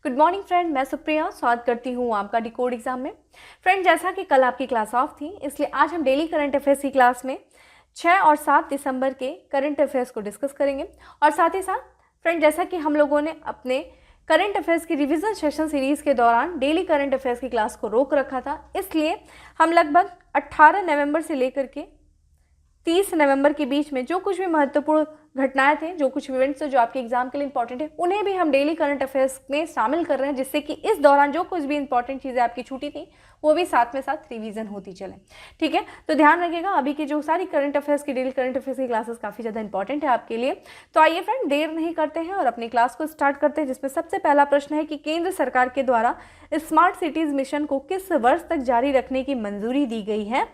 Good morning friend, मैं सुप्रिया स्वागत करती हूँ आपका डिकोड एग्जाम में। फ्रेंड, जैसा कि कल आपकी क्लास ऑफ थी, इसलिए आज हम डेली करंट अफेयर्स की क्लास में 6 और 7 दिसंबर के करंट अफेयर्स को डिस्कस करेंगे। और साथ ही साथ फ्रेंड, जैसा कि हम लोगों ने अपने करंट अफेयर्स की रिवीजन सेशन सीरीज़ के दौरान डेली करंट अफेयर्स की क्लास को रोक रखा था, इसलिए हम लगभग 18 नवंबर से लेकर के 30 नवंबर के बीच में जो कुछ भी महत्वपूर्ण घटनाएं थे, जो कुछ इवेंट्स जो आपके एग्जाम के लिए इंपॉर्टेंट है, उन्हें भी हम डेली करंट अफेयर्स में शामिल कर रहे हैं, जिससे कि इस दौरान जो कुछ भी इंपॉर्टेंट चीज़ें आपकी छूटी थी वो भी साथ में साथ रिवीजन होती चले। ठीक है, तो ध्यान रखिएगा, अभी की जो सारी करंट अफेयर्स की डेली करंट अफेयर्स की क्लासेस काफ़ी ज़्यादा इंपॉर्टेंट है आपके लिए। तो आइए फ्रेंड, देर नहीं करते हैं और अपनी क्लास को स्टार्ट करते हैं, जिसमें सबसे पहला प्रश्न है कि केंद्र सरकार के द्वारा स्मार्ट सिटीज़ मिशन को किस वर्ष तक जारी रखने की मंजूरी दी गई है?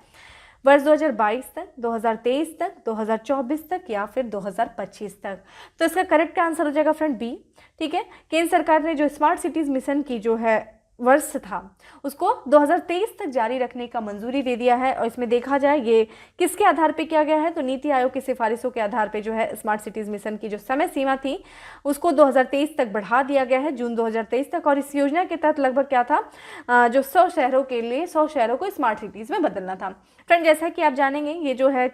वर्ष 2022 तक, 2023 तक, 2024 तक या फिर 2025 तक? तो इसका करेक्ट आंसर हो जाएगा फ्रेंड बी। ठीक है, केंद्र सरकार ने जो स्मार्ट सिटीज़ मिशन की जो है वर्ष था उसको 2023 तक जारी रखने का मंजूरी दे दिया है। और इसमें देखा जाए ये किसके आधार पे किया गया है, तो नीति आयोग की सिफारिशों के आधार पे जो है स्मार्ट सिटीज़ मिशन की जो समय सीमा थी उसको 2023 तक बढ़ा दिया गया है, जून 2023 तक। और इस योजना के तहत लगभग क्या था, जो 100 शहरों के लिए 100 शहरों को स्मार्ट सिटीज़ में बदलना था। फ्रेंड, जैसा कि आप जानेंगे, ये जो है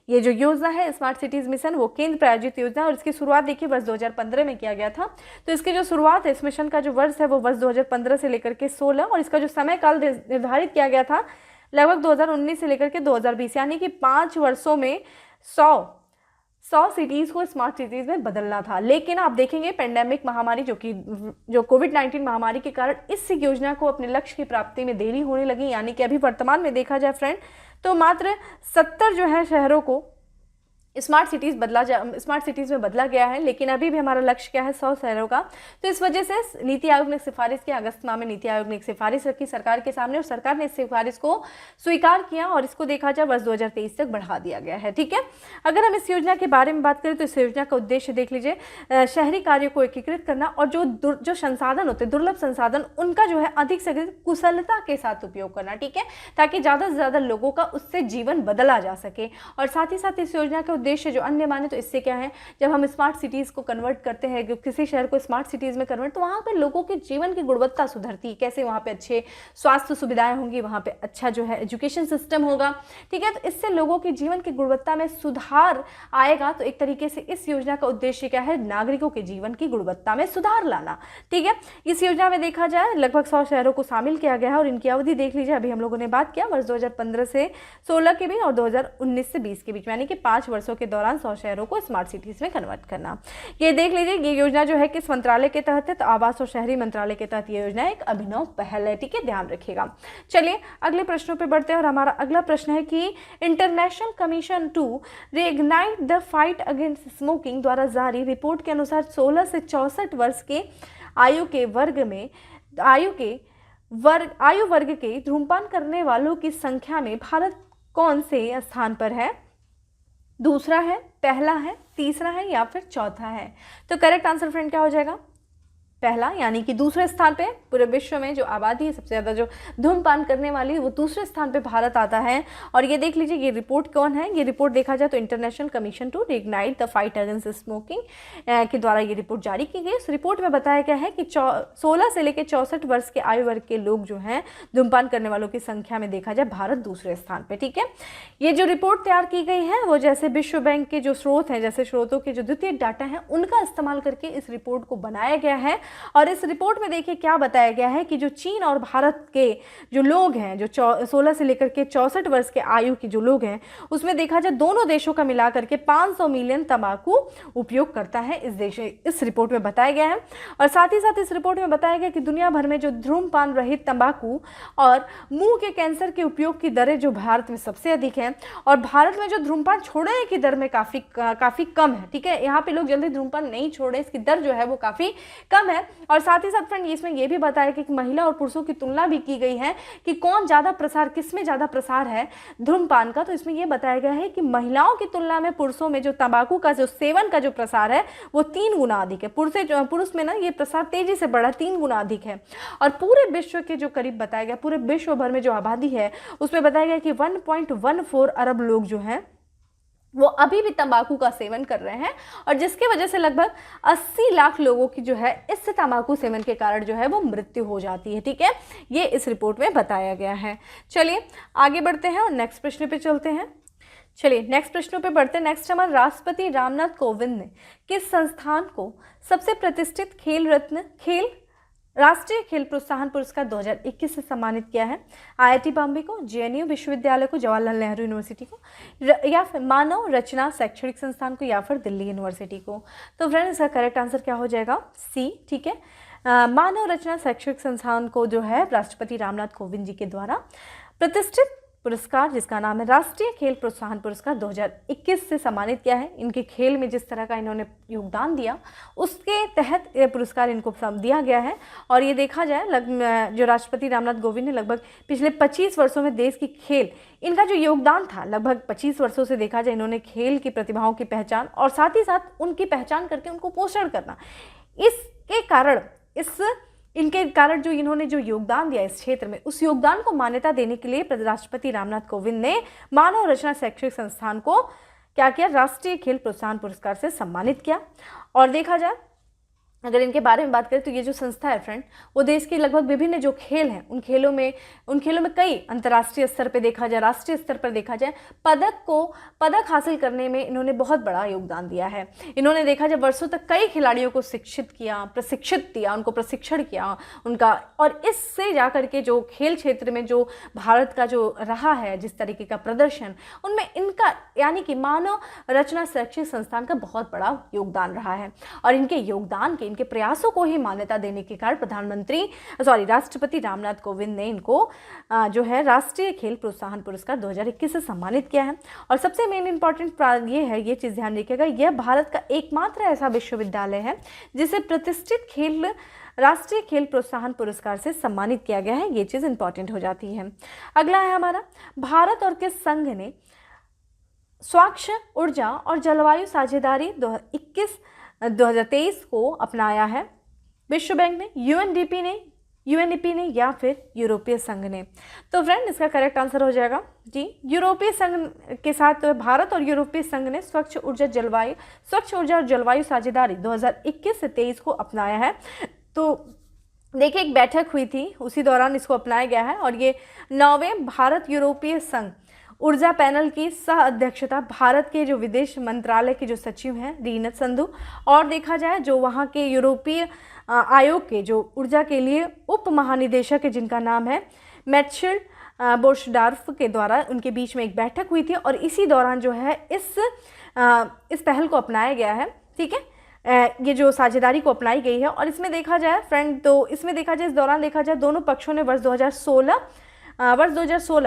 ये जो योजना है स्मार्ट सिटीज़ मिशन, वो केंद्र प्रायोजित योजना है और इसकी शुरुआत देखिए वर्ष 2015 में किया गया था। तो इसकी जो शुरुआत है, इस मिशन का जो वर्ष है वो वर्ष 2015 से लेकर के 16, और इसका जो समय काल निर्धारित किया गया था लगभग 2019 से लेकर के 2020, यानी कि 5 वर्षों में 100 सिटीज़ को स्मार्ट सिटीज़ में बदलना था। लेकिन आप देखेंगे पेंडेमिक महामारी जो कोविड-19 महामारी के कारण इस योजना को अपने लक्ष्य की प्राप्ति में देरी होने लगी, यानी कि अभी वर्तमान में देखा जाए फ्रेंड तो मात्र 70 जो है शहरों को स्मार्ट सिटीज़ में बदला गया है। लेकिन अभी भी हमारा लक्ष्य क्या है, 100 शहरों का। तो इस वजह से नीति आयोग ने सिफारिश की, अगस्त माह में नीति आयोग ने एक सिफारिश रखी सरकार के सामने और सरकार ने इस सिफारिश को स्वीकार किया और इसको देखा जाए वर्ष 2023 तक बढ़ा दिया गया है। ठीक है, अगर हम इस योजना के बारे में बात करें तो इस योजना का उद्देश्य देख लीजिए, शहरी कार्यों को एकीकृत करना और जो संसाधन होते हैं, दुर्लभ संसाधन, उनका जो है अधिक से अधिक कुशलता के साथ उपयोग करना। ठीक है, ताकि ज़्यादा से ज़्यादा लोगों का उससे जीवन बदला जा सके। और साथ ही साथ इस योजना का उद्देश्य जो अन्य माने तो इससे क्या है, जब हम स्मार्ट सिटीज़ को कन्वर्ट करते हैं, किसी शहर को स्मार्ट सिटीज़ में कन्वर्ट, तो वहाँ पे लोगों के जीवन की गुणवत्ता सुधरती है। कैसे? वहाँ पे अच्छे स्वास्थ्य सुविधाएं होंगी, वहाँ पे अच्छा जो है एजुकेशन सिस्टम होगा। ठीक है, तो इससे लोगों के जीवन की गुणवत्ता में सुधार आएगा। तो एक तरीके से इस योजना का उद्देश्य क्या है, नागरिकों के जीवन की गुणवत्ता में सुधार लाना। ठीक है, इस योजना में देखा जाए लगभग 100 शहरों को शामिल किया गया है और इनकी अवधि देख लीजिए, अभी हम लोगों ने बात किया वर्ष 2015 से 16 के बीच और 2019 से 20 के बीच, यानी कि 5 वर्षों के दौरान 100 शहरों को स्मार्ट सिटीज में कन्वर्ट करना। ये देख लीजिए, ये योजना जो है किस मंत्रालय के तहत है, तो आवास और शहरी मंत्रालय के तहत ये योजना एक अभिनव पहल है। ठीक है, ध्यान रखिएगा। चलिए अगले प्रश्नों पे बढ़ते हैं और हमारा अगला प्रश्न है कि International Commission to Reignite the Fight Against Smoking द्वारा जारी रिपोर्ट के अनुसार 16 से 64 वर्ष के आयु वर्ग के धूम्रपान करने वालों की संख्या में भारत कौन से स्थान पर है? दूसरा है, पहला है, तीसरा है या फिर चौथा है? तो करेक्ट आंसर फ्रेंड क्या हो जाएगा? पहला, यानी कि दूसरे स्थान पे पूरे विश्व में जो आबादी है सबसे ज़्यादा जो धूम्रपान करने वाली, वो दूसरे स्थान पे भारत आता है। और ये देख लीजिए, ये रिपोर्ट कौन है? ये रिपोर्ट देखा जाए तो International Commission to Reignite the Fight Against Smoking के द्वारा ये रिपोर्ट जारी की गई। इस रिपोर्ट में बताया गया है कि 16 से लेकर 64 वर्ष के आयु वर्ग के लोग जो हैं धूम्रपान करने वालों की संख्या में देखा जाए भारत दूसरे स्थान पर। ठीक है, ये जो रिपोर्ट तैयार की गई है वो जैसे विश्व बैंक के जो स्रोत हैं, जैसे स्रोतों के जो द्वितीय डाटा हैं, उनका इस्तेमाल करके इस रिपोर्ट को बनाया गया है। और इस रिपोर्ट में देखिए क्या बताया गया है कि जो चीन और भारत के जो लोग हैं, जो 16 से लेकर के 64 वर्ष के आयु के जो लोग हैं, उसमें देखा जाए दोनों देशों का मिलाकर के 500 मिलियन तंबाकू उपयोग करता है इस रिपोर्ट में बताया गया है। और साथ ही साथ इस रिपोर्ट में बताया गया कि दुनिया भर में जो धूम्रपान रहित तंबाकू और मुंह के कैंसर के उपयोग की दरें जो भारत में सबसे अधिक है, और भारत में जो धूम्रपान छोड़ने की दर में काफ़ी कम है। ठीक है, यहाँ पे लोग जल्दी धूम्रपान नहीं छोड़े, इसकी दर जो है वो काफ़ी कम है। और साथ ही साथ फ्रेंड इसमें यह भी बताया कि महिला और पुरुषों की तुलना भी की गई है कि कौन ज़्यादा प्रसार, किसमें ज़्यादा प्रसार है धूम्रपान का। तो इसमें यह बताया गया है कि महिलाओं की तुलना में पुरुषों में जो तंबाकू का जो सेवन का जो प्रसार है वो 3 गुना अधिक है। पुरुष में ना ये प्रसार तेजी से बढ़ा, 3 गुना अधिक है। और पूरे विश्व के जो करीब बताया गया, पूरे विश्व भर में जो आबादी है उसमें बताया गया कि 1.14 अरब लोग जो हैं वो अभी भी तंबाकू का सेवन कर रहे हैं और जिसकी वजह से लगभग 80 लाख लोगों की जो है इस तंबाकू सेवन के कारण जो है वो मृत्यु हो जाती है। ठीक है, ये इस रिपोर्ट में बताया गया है। चलिए आगे बढ़ते हैं और नेक्स्ट प्रश्न पे चलते हैं। चलिए नेक्स्ट प्रश्नों पे बढ़ते हैं। नेक्स्ट हमारे राष्ट्रपति रामनाथ कोविंद ने किस संस्थान को सबसे प्रतिष्ठित खेल रत्न राष्ट्रीय खेल प्रोत्साहन पुरस्कार 2021 से सम्मानित किया है? आईआईटी बॉम्बे को, जेएनयू विश्वविद्यालय को, जवाहरलाल नेहरू यूनिवर्सिटी को, या फिर मानव रचना शैक्षणिक संस्थान को, या फिर दिल्ली यूनिवर्सिटी को? तो फ्रेंड इसका करेक्ट आंसर क्या हो जाएगा? सी। ठीक है, मानव रचना शैक्षणिक संस्थान को जो है राष्ट्रपति रामनाथ कोविंद जी के द्वारा प्रतिष्ठित पुरस्कार जिसका नाम है राष्ट्रीय खेल प्रोत्साहन पुरस्कार 2021 से सम्मानित किया है। इनके खेल में जिस तरह का इन्होंने योगदान दिया उसके तहत ये पुरस्कार इनको दिया गया है। और ये देखा जाए जो राष्ट्रपति रामनाथ कोविंद ने लगभग पिछले 25 वर्षों में देश की खेल, इनका जो योगदान था लगभग 25 वर्षों से देखा जाए इन्होंने खेल की प्रतिभाओं की पहचान और साथ ही साथ उनकी पहचान करके उनको पोषण करना, इनके कारण जो इन्होंने जो योगदान दिया इस क्षेत्र में, उस योगदान को मान्यता देने के लिए राष्ट्रपति रामनाथ कोविंद ने मानव रचना शैक्षणिक संस्थान को क्या किया? राष्ट्रीय खेल प्रोत्साहन पुरस्कार से सम्मानित किया। और देखा जाए अगर इनके बारे में बात करें तो ये जो संस्था है फ्रेंड, वो देश के लगभग विभिन्न जो खेल हैं उन खेलों में कई अंतर्राष्ट्रीय स्तर पर देखा जाए, राष्ट्रीय स्तर पर देखा जाए, पदक हासिल करने में इन्होंने बहुत बड़ा योगदान दिया है। इन्होंने देखा जाए वर्षों तक कई खिलाड़ियों को प्रशिक्षित दिया, उनको प्रशिक्षण किया उनका, और इससे जाकर के जो खेल क्षेत्र में जो भारत का जो रहा है जिस तरीके का प्रदर्शन, उनमें इनका यानी कि मानव रचना शैक्षणिक संस्थान का बहुत बड़ा योगदान रहा है। और इनके योगदान के इनके प्रयासों को ही मान्यता देने के कारण राष्ट्रपति रामनाथ कोविंद ने इनको जो है राष्ट्रीय खेल प्रोत्साहन पुरस्कार 2021 से सम्मानित किया है। और सबसे मेन इंपॉर्टेंट ये है, ये चीज़ ध्यान रखिएगा, यह भारत का एकमात्र ऐसा विश्वविद्यालय है जिसे प्रतिष्ठित राष्ट्रीय खेल प्रोत्साहन पुरस्कार से सम्मानित किया गया है। ये चीज़ इंपॉर्टेंट हो जाती है। अगला है हमारा, भारत और किस संघ ने स्वच्छ ऊर्जा और जलवायु साझेदारी 2023 को अपनाया है? विश्व बैंक ने, यूएनडीपी ने या फिर यूरोपीय संघ ने? तो फ्रेंड इसका करेक्ट आंसर हो जाएगा जी, यूरोपीय संघ के साथ भारत और यूरोपीय संघ ने स्वच्छ ऊर्जा और जलवायु साझेदारी 2021 से 23 को अपनाया है। तो देखिए एक बैठक हुई थी, उसी दौरान इसको अपनाया गया है। और ये 9वें भारत यूरोपीय संघ ऊर्जा पैनल की सह अध्यक्षता भारत के जो विदेश मंत्रालय के जो सचिव हैं रीनत संधू, और देखा जाए जो वहाँ के यूरोपीय आयोग के जो ऊर्जा के लिए उप महानिदेशक है जिनका नाम है मैटशिल बोर्शडार्फ के द्वारा उनके बीच में एक बैठक हुई थी। और इसी दौरान जो है इस पहल को अपनाया गया है। ठीक है, ये जो साझेदारी को अपनाई गई है। और इसमें देखा जाए फ्रेंड, तो इसमें देखा जाए इस दौरान देखा जाए दोनों पक्षों ने वर्ष 2016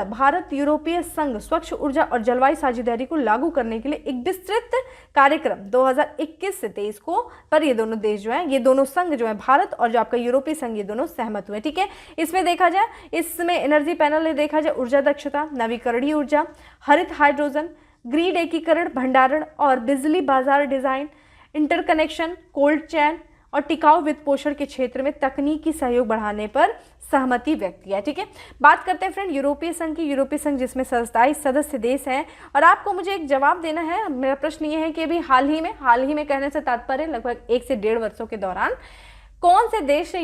भारत यूरोपीय संघ स्वच्छ ऊर्जा और जलवायु साझेदारी को लागू करने के लिए एक विस्तृत कार्यक्रम 2021 से 23 को पर ये दोनों देश जो हैं, ये दोनों संघ जो है भारत और जो आपका यूरोपीय संघ, ये दोनों सहमत हुए। ठीक है, इसमें देखा जाए, इसमें एनर्जी पैनल ने देखा जाए ऊर्जा दक्षता, नवीकरणीय ऊर्जा, हरित हाइड्रोजन, ग्रिड एकीकरण, भंडारण और बिजली बाजार डिजाइन, इंटरकनेक्शन, कोल्ड चेन और टिकाऊ वित्त पोषण के क्षेत्र में तकनीकी सहयोग बढ़ाने पर सहमति व्यक्त किया। ठीक है, बात करते हैं फ्रेंड यूरोपीय संघ की। यूरोपीय संघ जिसमें 27 सदस्य देश हैं। और आपको मुझे एक जवाब देना है। मेरा प्रश्न ये है कि अभी हाल ही में कहने से तात्पर्य लगभग 1 से 1.5 वर्षों के दौरान कौन सा देश जो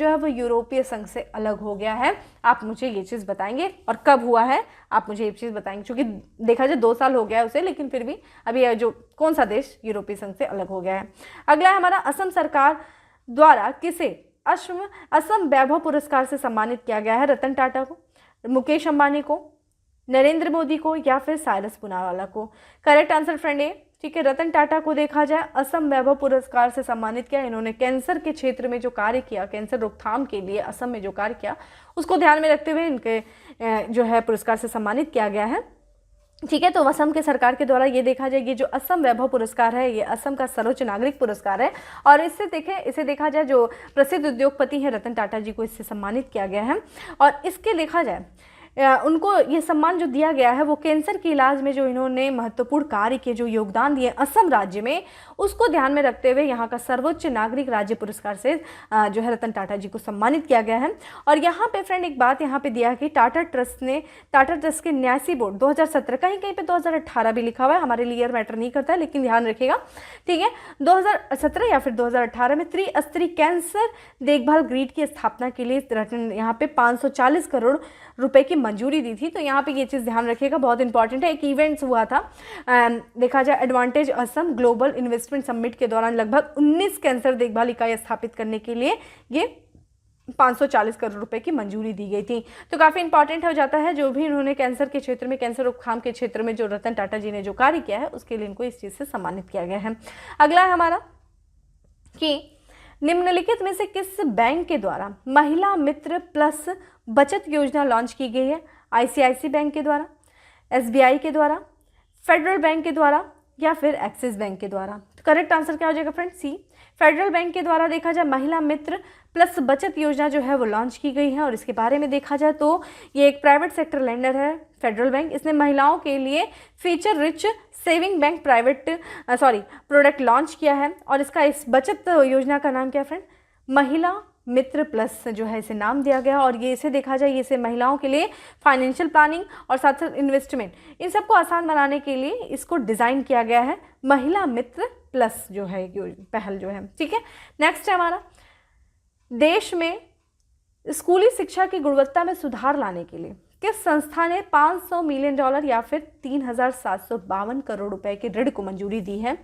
है वो यूरोपीय संघ से अलग हो गया है? आप मुझे ये चीज़ बताएंगे, और कब हुआ है आप मुझे ये चीज़ बताएंगे, क्योंकि देखा जाए 2 साल हो गया है उसे, लेकिन फिर भी अभी जो कौन सा देश यूरोपीय संघ से अलग हो गया है? अगला है हमारा, असम सरकार द्वारा किसे असम वैभव पुरस्कार से सम्मानित किया गया है? रतन टाटा को, मुकेश अंबानी को, नरेंद्र मोदी को या फिर साइरस पूनावाला को? करेक्ट आंसर फ्रेंड ए। ठीक है, रतन टाटा को देखा जाए असम वैभव पुरस्कार से सम्मानित किया। इन्होंने कैंसर के क्षेत्र में जो कार्य किया, कैंसर रोकथाम के लिए असम में जो कार्य किया, उसको ध्यान में रखते हुए इनके जो है पुरस्कार से सम्मानित किया गया है। ठीक है, तो असम के सरकार के द्वारा ये देखा जाए, ये जो असम वैभव पुरस्कार है, ये असम का सर्वोच्च नागरिक पुरस्कार है। और इसे देखा जाए जो प्रसिद्ध उद्योगपति हैं रतन टाटा जी को इससे सम्मानित किया गया है। और इसके देखा जाए उनको ये सम्मान जो दिया गया है वो कैंसर के इलाज में जो इन्होंने महत्वपूर्ण कार्य किए, जो योगदान दिए असम राज्य में, उसको ध्यान में रखते हुए यहाँ का सर्वोच्च नागरिक राज्य पुरस्कार से जो है रतन टाटा जी को सम्मानित किया गया है। और यहाँ पे फ्रेंड एक बात यहाँ पे दिया है कि टाटा ट्रस्ट के न्यासी बोर्ड 2017, कहीं कहीं पे 2018 भी लिखा हुआ है, हमारे लिए मैटर नहीं करता है, लेकिन ध्यान रखिएगा, ठीक है, 2017 या फिर 2018 में त्रिस्तरीय कैंसर देखभाल ग्रिड की स्थापना के लिए यहाँ पे 540 करोड़ रुपए की मंजूरी दी थी। तो यहाँ पे ये चीज़ ध्यान रखिएगा, बहुत इंपॉर्टेंट है। एक इवेंट्स हुआ था, देखा जाए advantage Assam global investment summit के दौरान लगभग 19 कैंसर देखभाल इकाई स्थापित करने के लिए ये 540 करोड़ रुपए की मंजूरी दी गई थी। तो काफ़ी इंपॉर्टेंट हो जाता है, जो भी इन्होंने कैंसर के क्षेत्र में, कैंसर रोकथाम के क्षेत्र में जो रतन टाटा जी ने जो कार्य किया है उसके लिए इनको इस चीज़ से सम्मानित किया गया है। अगला है हमारा कि निम्नलिखित में से किस बैंक के द्वारा महिला मित्र प्लस बचत योजना लॉन्च की गई है? आईसीआईसी बैंक के द्वारा, एसबीआई के द्वारा, फेडरल बैंक के द्वारा या फिर एक्सिस बैंक के द्वारा? तो करेक्ट आंसर क्या हो जाएगा फ्रेंड? सी, फेडरल बैंक के द्वारा देखा जाए महिला मित्र प्लस बचत योजना जो है वो लॉन्च की गई है। और इसके बारे में देखा जाए तो ये एक प्राइवेट सेक्टर लेंडर है फेडरल बैंक। इसने महिलाओं के लिए feature rich saving bank product launch किया है। और इसका इस बचत योजना का नाम क्या है फ्रेंड? महिला मित्र प्लस जो है इसे नाम दिया गया। और ये इसे देखा जाए, ये इसे महिलाओं के लिए फाइनेंशियल प्लानिंग और साथ साथ इन्वेस्टमेंट, इन सबको आसान बनाने के लिए इसको डिज़ाइन किया गया है, महिला मित्र प्लस जो है पहल जो है, ठीक है। नेक्स्ट है हमारा, देश में स्कूली शिक्षा की गुणवत्ता में सुधार लाने के लिए किस संस्था ने $500 मिलियन या फिर 3,752 करोड़ रुपए के ऋण को मंजूरी दी है?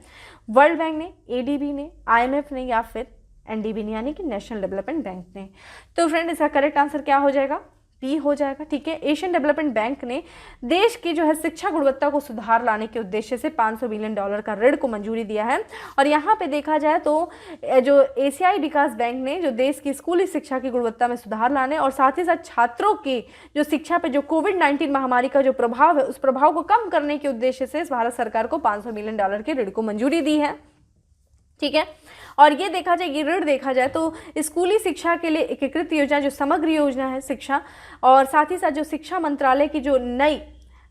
वर्ल्ड बैंक ने, एडीबी ने, आईएमएफ ने या फिर एनडीबी ने, यानी कि नेशनल डेवलपमेंट बैंक ने? तो फ्रेंड इसका करेक्ट आंसर क्या हो जाएगा? बी हो जाएगा, ठीक है। एशियन डेवलपमेंट बैंक ने देश की जो है शिक्षा गुणवत्ता को सुधार लाने के उद्देश्य से $500 मिलियन का ऋण को मंजूरी दिया है। और यहाँ पे देखा जाए तो जो एशियाई विकास बैंक ने जो देश की स्कूली शिक्षा की गुणवत्ता में सुधार लाने और साथ ही साथ छात्रों की जो शिक्षा पे जो कोविड-19 महामारी का जो प्रभाव है उस प्रभाव को कम करने के उद्देश्य से भारत सरकार को $500 मिलियन के ऋण को मंजूरी दी है, ठीक है। और ये देखा जाए, ये ऋण देखा जाए तो स्कूली शिक्षा के लिए एकीकृत योजना जो समग्र योजना है शिक्षा, और साथ ही साथ जो शिक्षा मंत्रालय की जो नई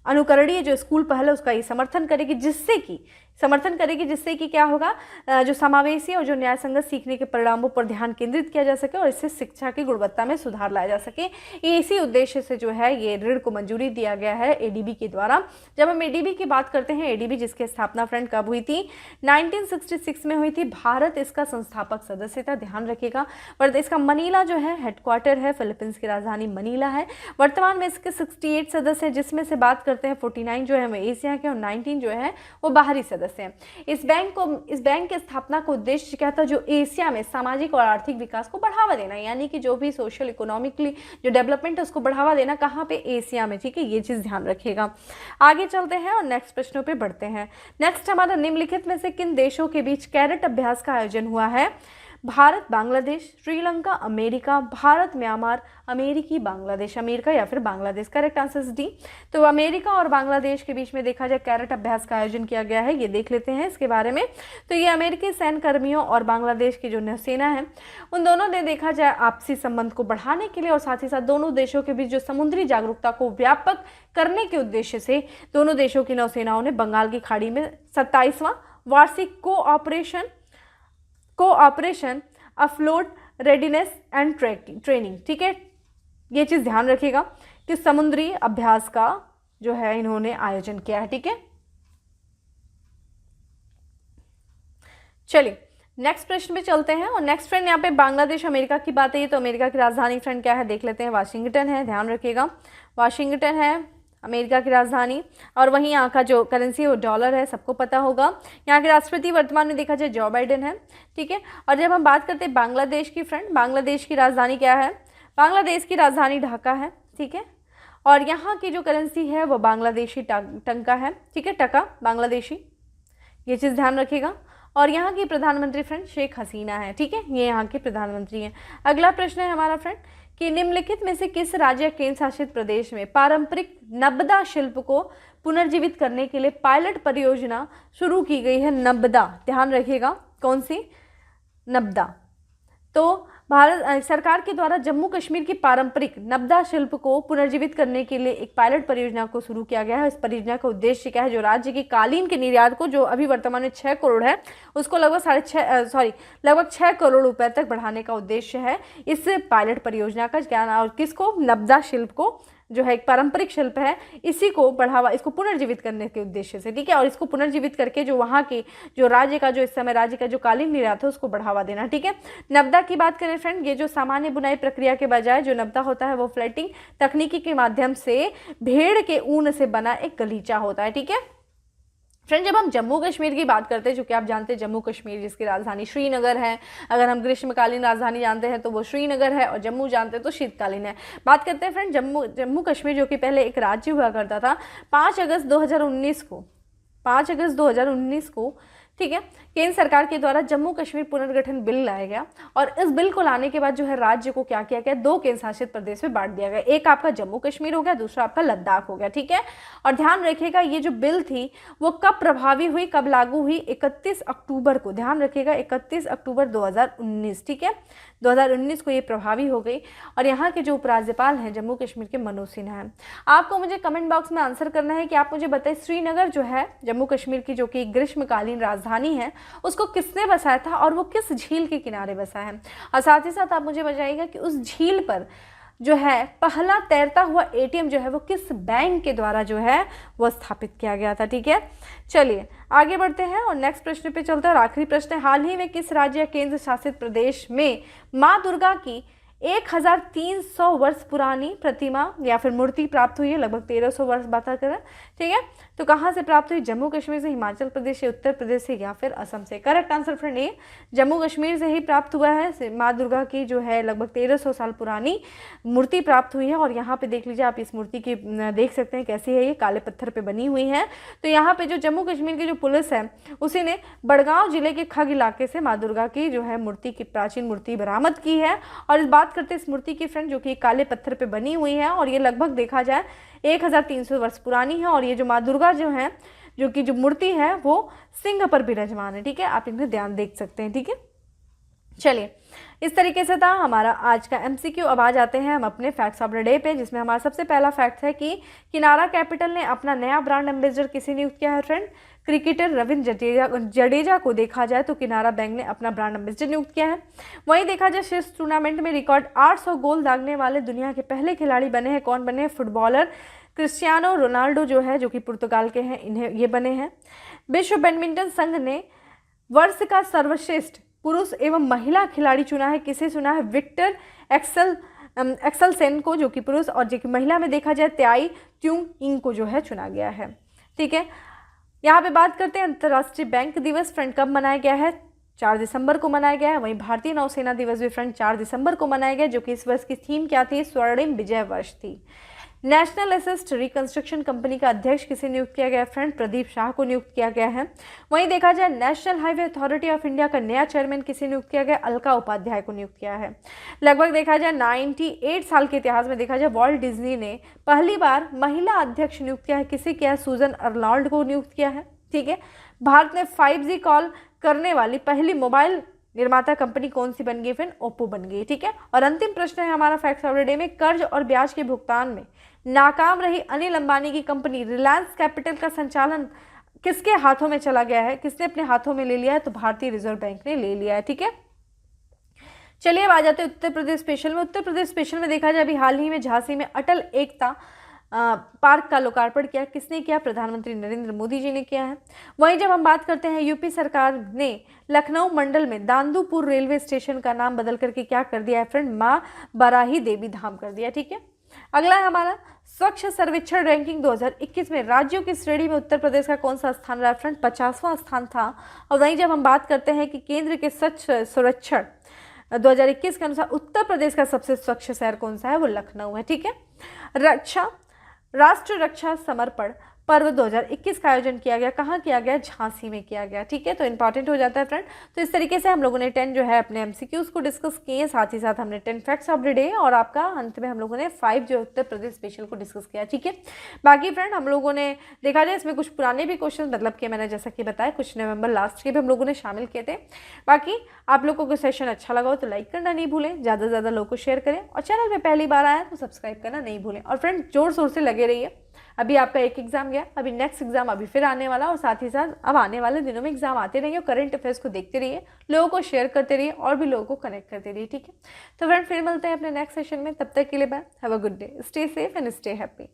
अनुकरणीय जो स्कूल पहल है उसका ये समर्थन करेगी, जिससे कि क्या होगा, जो समावेशी और जो न्याय संगत सीखने के परिणामों पर ध्यान केंद्रित किया जा सके और इससे शिक्षा की गुणवत्ता में सुधार लाया जा सके। इसी उद्देश्य से जो है ये ऋण को मंजूरी दिया गया है एडीबी के द्वारा। जब हम एडीबी की बात करते हैं, एडीबी जिसकी स्थापना फ्रेंड कब हुई थी? 1966 में हुई थी। भारत इसका संस्थापक सदस्य था, ध्यान रखिएगा। और इसका मनीला जो है हेडक्वार्टर है, फिलीपींस की राजधानी मनीला है। वर्तमान में इसके 68 सदस्य हैं, जिसमें से बात करते हैं 49 जो है वो एशिया के और 19 जो है वो बाहरी सदस्य हैं। इस बैंक की स्थापना का उद्देश्य क्या था? जो एशिया में सामाजिक और आर्थिक विकास को बढ़ावा देना, यानी कि जो भी सोशल इकोनॉमिकली जो डेवलपमेंट है उसको बढ़ावा देना, कहाँ पे? एशिया में, ठीक है। ये चीज़ ध्यान रखिएगा। आगे चलते हैं और नेक्स्ट प्रश्नों पे बढ़ते हैं। नेक्स्ट हमारा, निम्नलिखित में से किन देशों के बीच कैडेट अभ्यास का आयोजन हुआ है? भारत बांग्लादेश, श्रीलंका अमेरिका, भारत म्यांमार, अमेरिकी बांग्लादेश, अमेरिका या फिर बांग्लादेश? Correct answer D. तो अमेरिका और बांग्लादेश के बीच में देखा जाए कैडेट अभ्यास का आयोजन किया गया है, ये देख लेते हैं इसके बारे में। तो ये अमेरिकी सैन्य कर्मियों और बांग्लादेश की जो नौसेना है उन दोनों ने देखा जाए आपसी संबंध को बढ़ाने के लिए और साथ ही साथ दोनों देशों के बीच जो समुद्री जागरूकता को व्यापक करने के उद्देश्य से दोनों देशों की नौसेनाओं ने बंगाल की खाड़ी में 27वां वार्षिक cooperation afloat readiness and training, ठीक है। ये चीज़ ध्यान रखिएगा कि समुद्री अभ्यास का जो है इन्होंने आयोजन किया है, ठीक है। चलिए नेक्स्ट प्रश्न पे चलते हैं। और नेक्स्ट फ्रेंड यहाँ पे बांग्लादेश अमेरिका की बात है, तो अमेरिका की राजधानी फ्रेंड क्या है देख लेते हैं। वाशिंगटन है, ध्यान रखिएगा, वाशिंगटन है अमेरिका की राजधानी। और वहीं यहाँ का जो करेंसी है वो डॉलर है, सबको पता होगा। यहाँ के राष्ट्रपति वर्तमान में देखा जाए जो बाइडेन है, ठीक है। और जब हम बात करते हैं बांग्लादेश की फ्रेंड, बांग्लादेश की राजधानी क्या है? बांग्लादेश की राजधानी ढाका है, ठीक है। और यहाँ की जो करेंसी है वो बांग्लादेशी टंका है, ठीक है, टका बांग्लादेशी, ये चीज़ ध्यान रखिएगा। और यहाँ की प्रधानमंत्री फ्रेंड शेख हसीना है, ठीक है, ये यहाँ के प्रधानमंत्री हैं। अगला प्रश्न है हमारा फ्रेंड कि निम्नलिखित में से किस राज्य केंद्र शासित प्रदेश में पारंपरिक नब्दा शिल्प को पुनर्जीवित करने के लिए पायलट परियोजना शुरू की गई है? नब्दा, ध्यान रखिएगा, कौन सी? नब्दा। तो भारत सरकार के द्वारा जम्मू कश्मीर की पारंपरिक नब्दा शिल्प को पुनर्जीवित करने के लिए एक पायलट परियोजना को शुरू किया गया है। इस परियोजना का उद्देश्य क्या है? जो राज्य की कालीन के निर्यात को, जो अभी वर्तमान में 6 करोड़ है, उसको लगभग 6 करोड़ रुपए तक बढ़ाने का उद्देश्य है इस पायलट परियोजना का। क्या नाम? किसको? नब्दा शिल्प को, जो है एक पारंपरिक शिल्प है, इसी को बढ़ावा, इसको पुनर्जीवित करने के उद्देश्य से, ठीक है। और इसको पुनर्जीवित करके जो वहाँ की जो राज्य का, जो इस समय राज्य का जो कालीन निर्यात है उसको बढ़ावा देना, ठीक है। नब्दा की बात करें फ्रेंड, ये जो सामान्य बुनाई प्रक्रिया के बजाय जो नब्दा होता है वो फ्लेटिंग तकनीकी के माध्यम से भेड़ के ऊन से बना एक गलीचा होता है, ठीक है। फ्रेंड, जब हम जम्मू कश्मीर की बात करते हैं, जो कि आप जानते हैं जम्मू कश्मीर जिसकी राजधानी श्रीनगर है, अगर हम ग्रीष्मकालीन राजधानी जानते हैं तो वो श्रीनगर है, और जम्मू जानते हैं तो शीतकालीन है। बात करते हैं फ्रेंड जम्मू कश्मीर, जो कि पहले एक राज्य हुआ करता था। 5 अगस्त 2019 को ठीक है, केंद्र सरकार के द्वारा जम्मू कश्मीर पुनर्गठन बिल लाया गया, और इस बिल को लाने के बाद जो है राज्य को क्या किया गया? 2 केंद्र शासित प्रदेश में बांट दिया गया। एक आपका जम्मू कश्मीर हो गया, दूसरा आपका लद्दाख हो गया, ठीक है। और ध्यान रखिएगा, ये जो बिल थी वो कब प्रभावी हुई, कब लागू हुई? 31 अक्टूबर को, ध्यान रखिएगा 31 अक्टूबर 2019, ठीक है। 2019 को ये प्रभावी हो गई। और यहाँ के जो उपराज्यपाल हैं जम्मू कश्मीर के मनोज सिन्हा हैं। आपको मुझे कमेंट बॉक्स में आंसर करना है कि आप मुझे बताइए, श्रीनगर जो है जम्मू कश्मीर की, जो कि ग्रीष्मकालीन राजधानी है, उसको किसने बसाया था और वो किस झील के किनारे बसा है? और साथ ही साथ आप मुझे बताइएगा कि उस झील पर जो है पहला तैरता हुआ एटीएम जो है वो किस बैंक के द्वारा जो है वो स्थापित किया गया था, ठीक है। चलिए आगे बढ़ते हैं और नेक्स्ट प्रश्न पे चलते हैं। और आखिरी प्रश्न है, हाल ही में किस राज्य या केंद्र शासित प्रदेश में माँ दुर्गा की 1300 वर्ष पुरानी प्रतिमा या फिर मूर्ति प्राप्त हुई है? लगभग 1300 वर्ष बात करें, ठीक है। तो कहाँ से प्राप्त हुई? जम्मू कश्मीर से, हिमाचल प्रदेश से, उत्तर प्रदेश से, या फिर असम से? करेक्ट आंसर फ्रेंड ए, जम्मू कश्मीर से ही प्राप्त हुआ है। माँ दुर्गा की जो है लगभग 1300 साल पुरानी मूर्ति प्राप्त हुई है। और यहाँ पे देख लीजिए आप, इस मूर्ति की देख सकते हैं कैसी है, ये काले पत्थर पे बनी हुई है। तो यहाँ पे जो जम्मू कश्मीर की जो पुलिस है उसी ने बड़गांव जिले के खग इलाके से माँ दुर्गा की जो है मूर्ति की प्राचीन मूर्ति बरामद की है। और इस बात करते हैं इस मूर्ति की फ्रेंड, जो कि काले पत्थर पे बनी हुई है, और ये लगभग देखा जाए 1300 वर्ष पुरानी है। और ये जो माँ दुर्गा जो है, जो कि जो मूर्ति है वो सिंह पर विराजमान है, ठीक है। आप इनमें ध्यान देख सकते हैं, ठीक है। चलिए इस तरीके से था हमारा आज का एमसीक्यू। अब आ जाते हैं हम अपने फैक्ट्स ऑफ द डे पे, जिसमें हमारा सबसे पहला फैक्ट है कि किनारा कैपिटल ने अपना नया ब्रांड एम्बेसडर किसे नियुक्त किया है फ्रेंड? क्रिकेटर रविंद्र जडेजा को देखा जाए तो किनारा बैंक ने अपना ब्रांड एम्बेसडर नियुक्त किया है। वहीं देखा जाए शीर्ष टूर्नामेंट में रिकॉर्ड 800 गोल दागने वाले दुनिया के पहले खिलाड़ी बने हैं। कौन बने हैं? फुटबॉलर क्रिस्टियानो रोनाल्डो जो है, जो कि पुर्तगाल के हैं, इन्हें ये बने हैं। विश्व बैडमिंटन संघ ने वर्ष का सर्वश्रेष्ठ पुरुष एवं महिला खिलाड़ी चुना है। किसे चुना है? विक्टर एक्सेलसेन को, जो कि पुरुष, और जो कि महिला में देखा जाए त्याई त्यूंग इंग को जो है चुना गया है, ठीक है। यहाँ पे बात करते हैं अंतर्राष्ट्रीय बैंक दिवस फ्रेंड कब मनाया गया है? 4 दिसंबर को मनाया गया है। वहीं भारतीय नौसेना दिवस भी फ्रेंड 4 दिसंबर को मनाया गया, जो कि इस वर्ष की थीम क्या थी? स्वर्णिम विजय वर्ष थी। नेशनल असिस्ट रिकंस्ट्रक्शन कंपनी का अध्यक्ष किसे नियुक्त किया गया फ्रेंड? प्रदीप शाह को नियुक्त किया गया है। वहीं देखा जाए national highway authority of India का नया चेयरमैन किसे नियुक्त किया गया? अलका उपाध्याय को नियुक्त किया है। लगभग देखा जाए 98 साल के इतिहास में देखा जाए वॉल्ट डिज्नी ने पहली बार महिला अध्यक्ष नियुक्त किया है। किसे किया है? सूजन अर्नॉल्ड को नियुक्त किया है, ठीक है। भारत में 5G कॉल करने वाली पहली मोबाइल निर्माता कंपनी कौन सी बन गई? फिर ओप्पो बन गई, ठीक है। और अंतिम प्रश्न है हमारा फैक्ट्स ऑफ द डे में, कर्ज और ब्याज के भुगतान में नाकाम रही अनिल अंबानी की कंपनी रिलायंस कैपिटल का संचालन किसके हाथों में चला गया है? किसने अपने हाथों में ले लिया है? तो भारतीय रिजर्व बैंक ने ले लिया है, ठीक है। चलिए अब आ जाते हैं उत्तर प्रदेश स्पेशल में। उत्तर प्रदेश स्पेशल में देखा जाए अभी हाल ही में झांसी में अटल एकता पार्क का लोकार्पण किया। किसने किया? प्रधानमंत्री नरेंद्र मोदी जी ने किया है। वहीं जब हम बात करते हैं यूपी सरकार ने लखनऊ मंडल में दांदूपुर रेलवे स्टेशन का नाम बदल करके क्या कर दिया है फ्रेंड? माँ बराही देवी धाम कर दिया, ठीक है। अगला है हमारा स्वच्छ सर्वेक्षण रैंकिंग 2021 में राज्यों की श्रेणी में उत्तर प्रदेश का कौन सा स्थान रहा फ्रेंड? 50वां स्थान था। और वहीं जब हम बात करते हैं कि केंद्र के स्वच्छ सर्वेक्षण 2021 के अनुसार उत्तर प्रदेश का सबसे स्वच्छ शहर कौन सा है? वो लखनऊ है, ठीक है। राष्ट्र रक्षा समर्पण पर्व 2021 का आयोजन किया गया, कहाँ किया गया, झांसी में किया गया। ठीक है, तो इंपॉर्टेंट हो जाता है फ्रेंड। तो इस तरीके से हम लोगों ने 10 जो है अपने एमसीक्यूज को डिस्कस किए, साथ ही साथ हमने 10 फैक्ट्स ऑफ द डे और आपका अंत में हम लोगों ने 5 जो उत्तर प्रदेश स्पेशल को डिस्कस किया। ठीक है, बाकी फ्रेंड हम लोगों ने देखा जाए इसमें कुछ पुराने भी क्वेश्चन, मतलब कि मैंने जैसा कि बताया कुछ नवंबर लास्ट के भी हम लोगों ने शामिल किए थे। बाकी आप लोगों को सेशन अच्छा लगा हो तो लाइक करना नहीं भूलें, ज़्यादा से ज़्यादा लोगों को शेयर करें और चैनल पे पहली बार आया तो सब्सक्राइब करना नहीं भूलें। और फ्रेंड जोर शोर से लगे रहिए, अभी आपका एक एग्जाम गया, अभी नेक्स्ट एग्जाम अभी फिर आने वाला, और साथ ही साथ अब आने वाले दिनों में एग्जाम आते रहेंगे। और करंट अफेयर्स को देखते रहिए, लोगों को शेयर करते रहिए और भी लोगों को कनेक्ट करते रहिए। ठीक है, तो फ्रेंड फिर मिलते हैं अपने नेक्स्ट सेशन में, तब तक के लिए bye, have a good day, stay safe and stay happy.